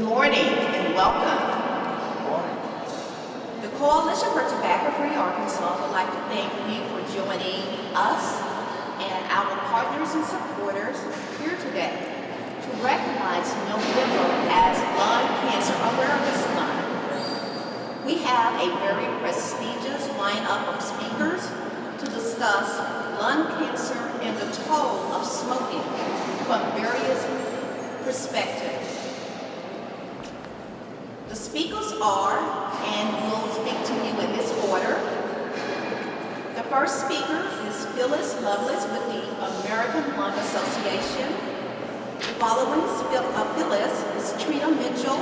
morning and welcome. The Coalition for Tobacco-Free Arkansas would like to thank you for joining us and our partners and supporters here today to recognize November as Lung Cancer Awareness Month. We have a very prestigious lineup of speakers to discuss lung cancer and the toll of smoking from various perspectives. The speakers are, and will speak to you in this order. The first speaker is Phyllis Lovelace with the American Lung Association. Following Phyllis is Trina Mitchell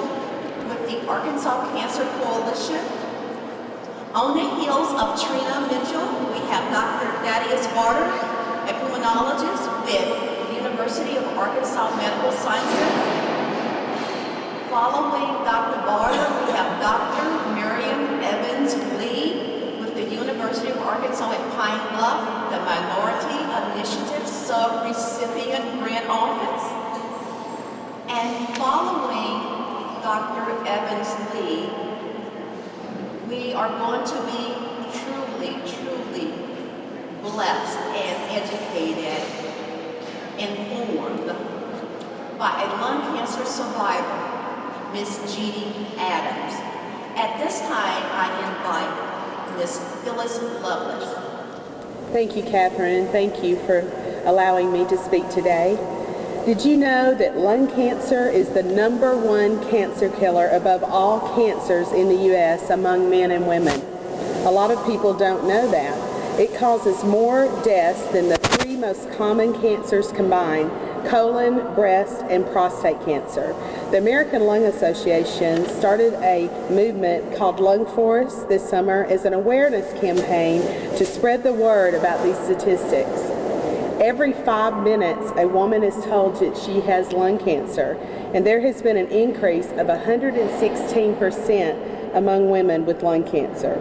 with the Arkansas Cancer Coalition. On the heels of Trina Mitchell, we have Dr. Thaddeus Barter, a pulmonologist with the University of Arkansas Medical Sciences. Following Dr. Barter, we have Dr. Miriam Evans Lee with the University of Arkansas at Pine Bluff, the Minority Initiative Sub-Recipient Grant Office. And following Dr. Evans Lee, we are going to be truly blessed and educated, informed by a lung cancer survivor, Ms. Jeannie Adams. At this time, I invite Ms. Phyllis Lovelace. Thank you, Catherine. Thank you for allowing me to speak today. Did you know that lung cancer is the #1 cancer killer above all cancers in the U.S. among men and women? A lot of people don't know that. It causes more deaths than the 3 most common cancers combined: colon, breast, and prostate cancer. The American Lung Association started a movement called Lung Force this summer as an awareness campaign to spread the word about these statistics. Every 5 minutes, a woman is told that she has lung cancer, and there has been an increase of 116% among women with lung cancer.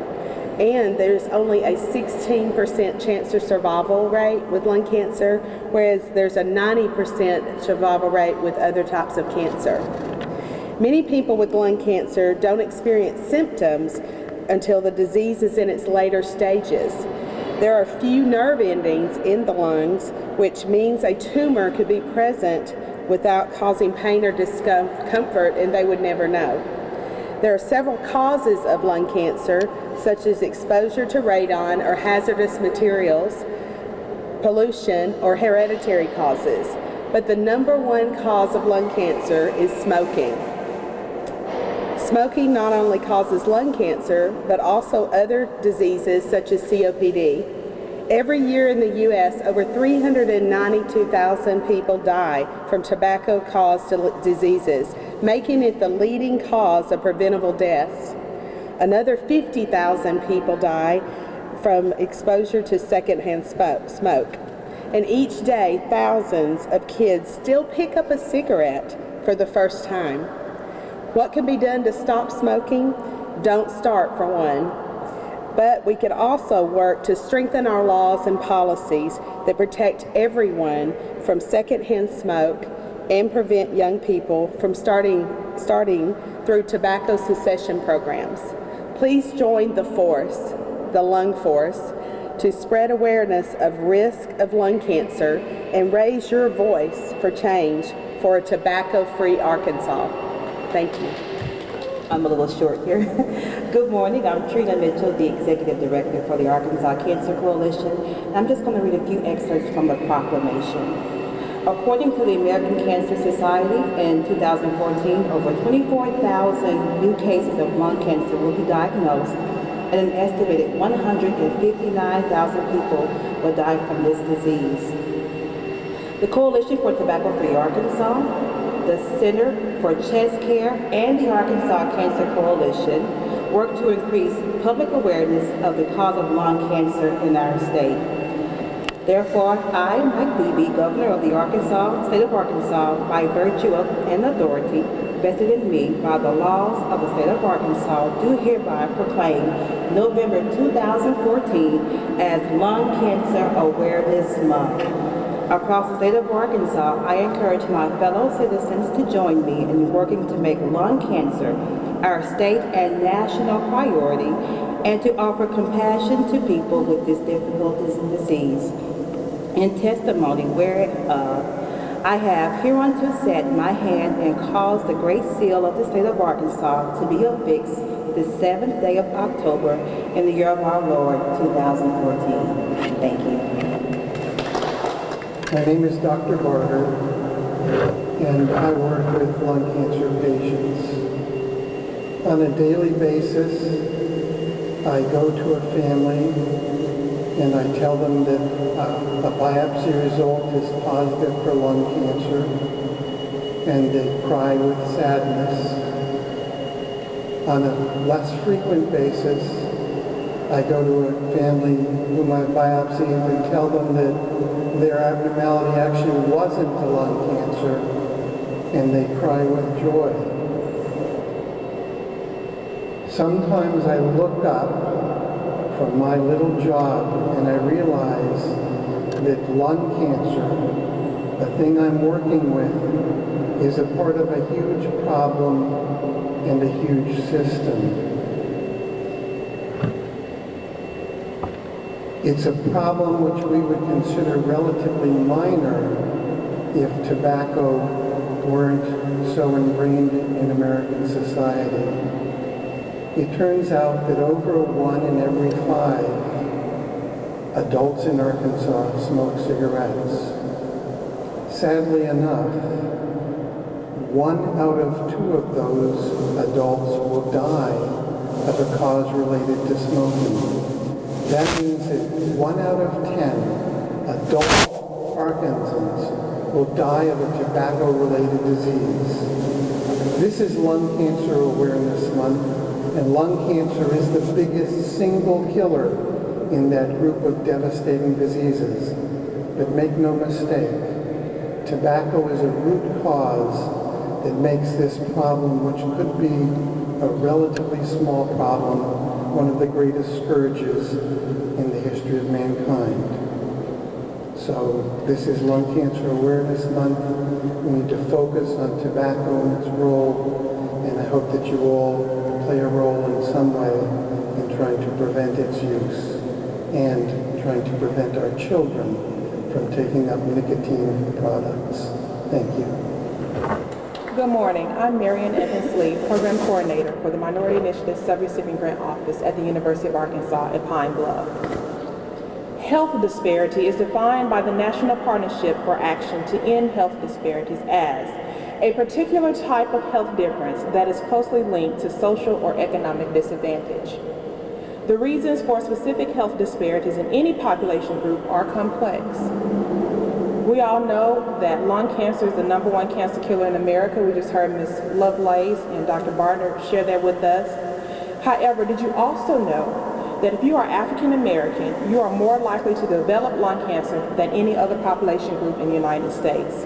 And there's only a 16% cancer survival rate with lung cancer, whereas there's a 90% survival rate with other types of cancer. Many people with lung cancer don't experience symptoms until the disease is in its later stages. There are few nerve endings in the lungs, which means a tumor could be present without causing pain or discomfort, and they would never know. There are several causes of lung cancer, such as exposure to radon or hazardous materials, pollution, or hereditary causes. But the #1 cause of lung cancer is smoking. Smoking not only causes lung cancer, but also other diseases such as COPD. Every year in the U.S., over 392,000 people die from tobacco-caused diseases, making it the leading cause of preventable deaths. Another 50,000 people die from exposure to secondhand smoke. And each day, thousands of kids still pick up a cigarette for the first time. What can be done to stop smoking? Don't start, for one. But we could also work to strengthen our laws and policies that protect everyone from secondhand smoke and prevent young people from starting through tobacco cessation programs. Please join the force, the Lung Force, to spread awareness of risk of lung cancer and raise your voice for change for a tobacco-free Arkansas. Thank you. I'm a little short here. Good morning, I'm Trina Mitchell, the Executive Director for the Arkansas Cancer Coalition. And I'm just going to read a few excerpts from the proclamation. According to the American Cancer Society, in 2014, over 24,000 new cases of lung cancer will be diagnosed, and an estimated 159,000 people will die from this disease. The Coalition for Tobacco-Free Arkansas, the Center for Chest Care, and the Arkansas Cancer Coalition work to increase public awareness of the cause of lung cancer in our state. Therefore, I, Mike Beebe, Governor of the State of Arkansas, by virtue of an authority vested in me by the laws of the State of Arkansas, do hereby proclaim November 2014 as Lung Cancer Awareness Month. Across the state of Arkansas, I encourage my fellow citizens to join me in working to make lung cancer our state and national priority and to offer compassion to people with this difficult disease. In testimony whereof, I have hereunto set my hand and caused the great seal of the state of Arkansas to be affixed the 7th day of October in the year of our Lord, 2014. Thank you. My name is Dr. Barter, and I work with lung cancer patients. On a daily basis, I go to a family and I tell them that a biopsy result is positive for lung cancer, and they cry with sadness. On a less frequent basis, I go to a family whom I biopsy and tell them that their abnormality actually wasn't a lung cancer, and they cry with joy. Sometimes I look up from my little job and I realize that lung cancer, the thing I'm working with, is a part of a huge problem and a huge system. It's a problem which we would consider relatively minor if tobacco weren't so ingrained in American society. It turns out that over 1 in every 5 adults in Arkansas smoke cigarettes. Sadly enough, 1 out of 2 of those adults will die of a cause related to smoking. That means that 1 out of 10 adult Arkansans will die of a tobacco-related disease. This is Lung Cancer Awareness Month, and lung cancer is the biggest single killer in that group of devastating diseases. But make no mistake, tobacco is a root cause that makes this problem, which could be a relatively small problem, one of the greatest scourges in the history of mankind. So this is Lung Cancer Awareness Month. We need to focus on tobacco and its role, and I hope that you all play a role in some way in trying to prevent its use and trying to prevent our children from taking up nicotine products. Thank you. Good morning. I'm Marian Evans Lee, Program Coordinator for the Minority Initiative Subrecipient Grant Office at the University of Arkansas at Pine Bluff. Health disparity is defined by the National Partnership for Action to End Health Disparities as a particular type of health difference that is closely linked to social or economic disadvantage. The reasons for specific health disparities in any population group are complex. We all know that lung cancer is the #1 cancer killer in America. We just heard Ms. Lovelace and Dr. Barter share that with us. However, did you also know that if you are African American, you are more likely to develop lung cancer than any other population group in the United States?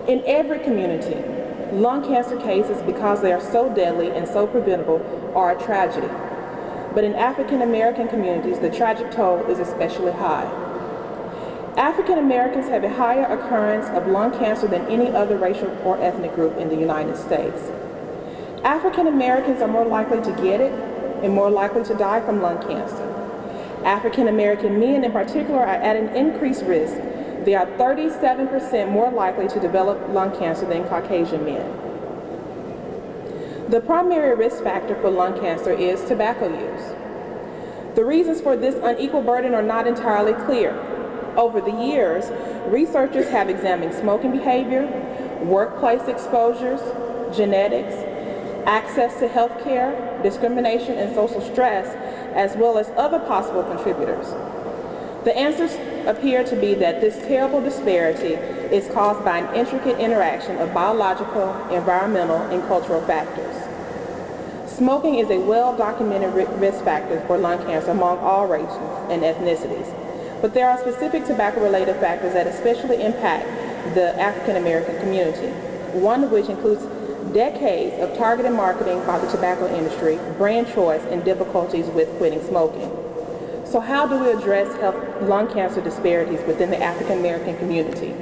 In every community, lung cancer cases, because they are so deadly and so preventable, are a tragedy. But in African American communities, the tragic toll is especially high. African Americans have a higher occurrence of lung cancer than any other racial or ethnic group in the United States. African Americans are more likely to get it and more likely to die from lung cancer. African American men in particular are at an increased risk. They are 37% more likely to develop lung cancer than Caucasian men. The primary risk factor for lung cancer is tobacco use. The reasons for this unequal burden are not entirely clear. Over the years, researchers have examined smoking behavior, workplace exposures, genetics, access to health care, discrimination and social stress, as well as other possible contributors. The answers appear to be that this terrible disparity is caused by an intricate interaction of biological, environmental, and cultural factors. Smoking is a well-documented risk factor for lung cancer among all races and ethnicities, but there are specific tobacco-related factors that especially impact the African American community, one of which includes decades of targeted marketing by the tobacco industry, brand choice, and difficulties with quitting smoking. So how do we address health lung cancer disparities within the African American community.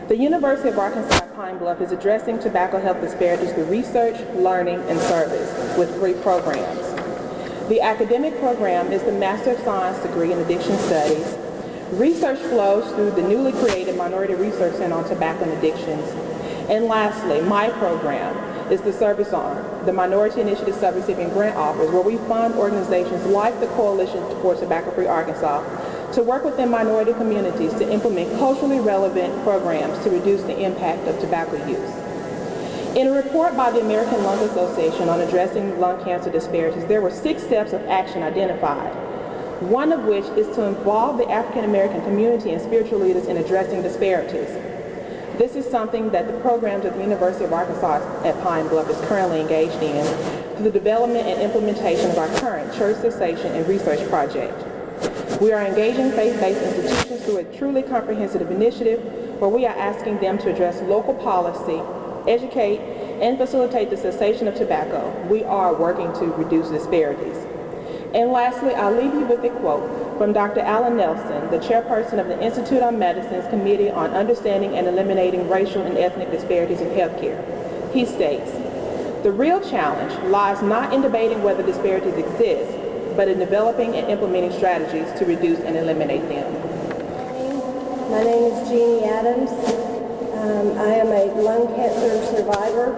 The University of Arkansas at Pine Bluff is addressing tobacco health disparities through research, learning, and service with 3 programs. The academic program is the Master of Science degree in Addiction Studies. Research flows through the newly created Minority Research Center on Tobacco and Addictions. And lastly, my program is the service arm, the Minority Initiative Subrecipient Grant Office, where we fund organizations like the Coalition for Tobacco-Free Arkansas to work within minority communities to implement culturally relevant programs to reduce the impact of tobacco use. In a report by the American Lung Association on addressing lung cancer disparities, there were 6 steps of action identified, one of which is to involve the African American community and spiritual leaders in addressing disparities. This is something that the programs at the University of Arkansas at Pine Bluff is currently engaged in through the development and implementation of our current church cessation and research project. We are engaging faith-based institutions through a truly comprehensive initiative where we are asking them to address local policy, educate, and facilitate the cessation of tobacco. We are working to reduce disparities. And lastly, I'll leave you with a quote from Dr. Alan Nelson, the chairperson of the Institute on Medicine's Committee on Understanding and Eliminating Racial and Ethnic Disparities in Healthcare. He states, "The real challenge lies not in debating whether disparities exist, but in developing and implementing strategies to reduce and eliminate them." My name is Jeannie Adams. I am a lung cancer survivor.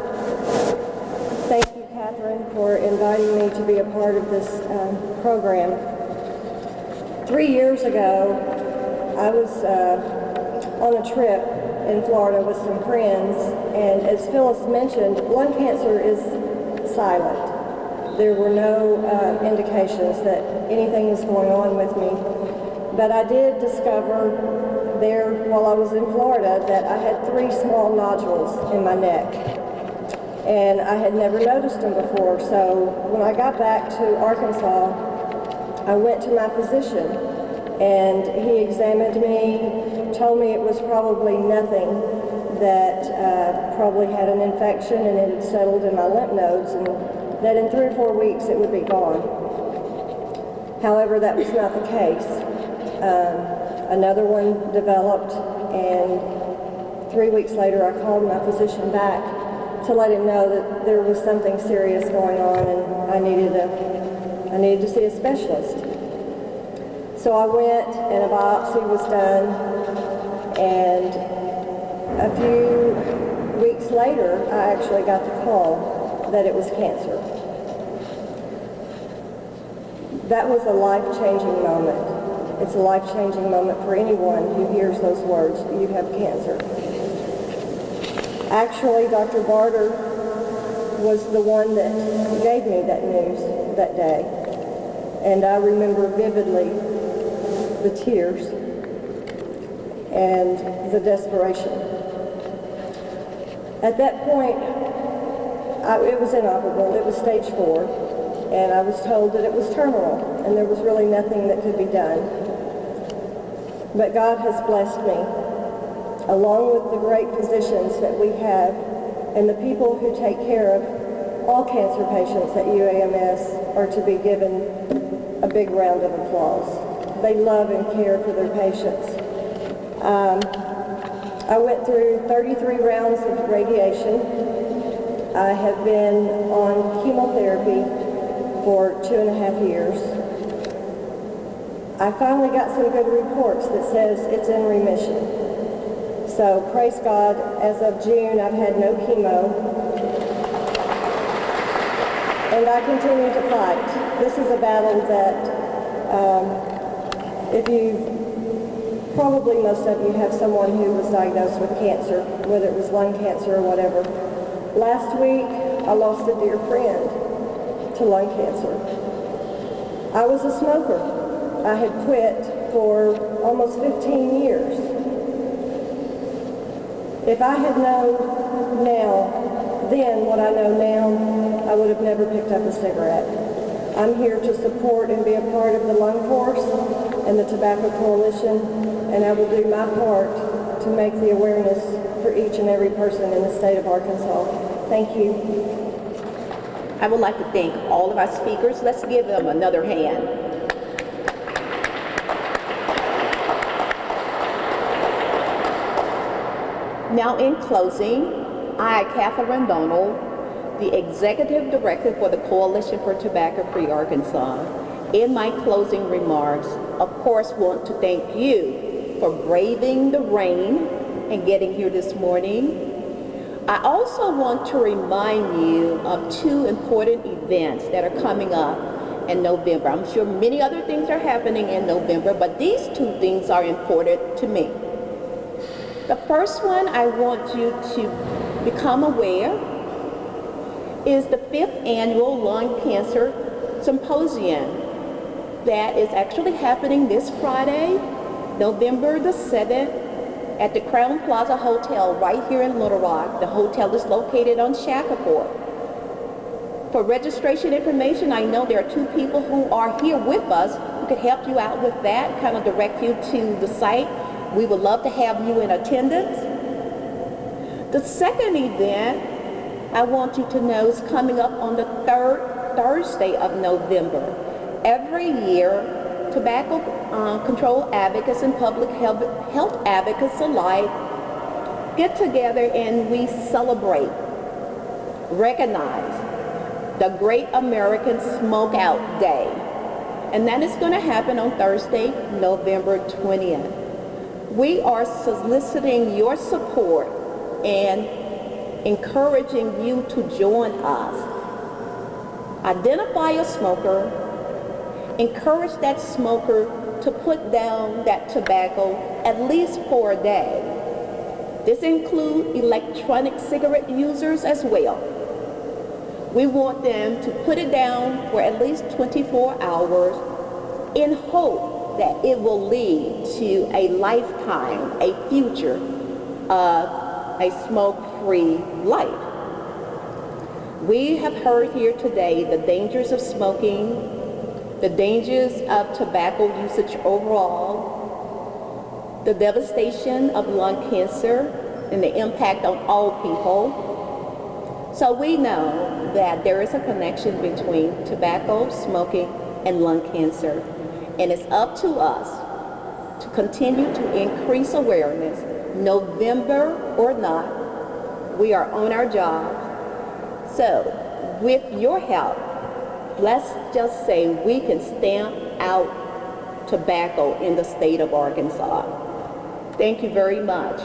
Thank you, Catherine, for inviting me to be a part of this program. 3 years ago, I was on a trip in Florida with some friends, and as Phyllis mentioned, lung cancer is silent. There were no indications that anything was going on with me. But I did discover there, while I was in Florida, that I had 3 small nodules in my neck. And I had never noticed them before. So when I got back to Arkansas, I went to my physician, and he examined me, told me it was probably nothing, that probably had an infection and it had settled in my lymph nodes, and that in 3 or 4 weeks it would be gone. However, that was not the case. Another one developed, and 3 weeks later I called my physician back to let him know that there was something serious going on and I needed to see a specialist. So I went and a biopsy was done, and a few weeks later I actually got the call that it was cancer. That was a life-changing moment. It's a life-changing moment for anyone who hears those words, "You have cancer." Actually, Dr. Barter was the one that gave me that news that day. And I remember vividly the tears and the desperation. At that point, it was inoperable. It was stage 4. And I was told that it was terminal, and there was really nothing that could be done. But God has blessed me, along with the great physicians that we have, and the people who take care of all cancer patients at UAMS are to be given a big round of applause. They love and care for their patients. I went through 33 rounds of radiation. I have been on chemotherapy for 2.5 years. I finally got some good reports that says it's in remission. So praise God, as of June I've had no chemo. And I continue to fight. This is a battle that probably most of you have someone who was diagnosed with cancer, whether it was lung cancer or whatever. Last week I lost a dear friend to lung cancer. I was a smoker. I had quit for almost 15 years. If I had known then what I know now, I would have never picked up a cigarette. I'm here to support and be a part of the Lung Force and the Tobacco Coalition, and I will do my part to make the awareness for each and every person in the state of Arkansas. Thank you. I would like to thank all of our speakers. Let's give them another hand. Now, in closing, I, Catherine Donald, the Executive Director for the Coalition for Tobacco-Free Arkansas, in my closing remarks, of course, want to thank you for braving the rain and getting here this morning. I also want to remind you of two important events that are coming up in November. I'm sure many other things are happening in November, but these two things are important to me. The first one I want you to become aware is the 5th Annual Lung Cancer Symposium that is actually happening this Friday, November the 7th, at the Crown Plaza Hotel right here in Little Rock. The hotel is located on Shackleford. For registration information, I know there are two people who are here with us who could help you out with that, kind of direct you to the site. We would love to have you in attendance. The second event I want you to know is coming up on the 3rd Thursday of November. Every year, tobacco control advocates and public health advocates alike get together and we celebrate, recognize the Great American Smokeout Day. And that is going to happen on Thursday, November 20th. We are soliciting your support and encouraging you to join us. Identify a smoker, encourage that smoker to put down that tobacco at least for a day. This includes electronic cigarette users as well. We want them to put it down for at least 24 hours in hope that it will lead to a lifetime, a future of a smoke-free life. We have heard here today the dangers of smoking, the dangers of tobacco usage overall, the devastation of lung cancer, and the impact on all people. So we know that there is a connection between tobacco, smoking, and lung cancer. And it's up to us to continue to increase awareness, November or not. We are on our job. So with your help, let's just say we can stamp out tobacco in the state of Arkansas. Thank you very much.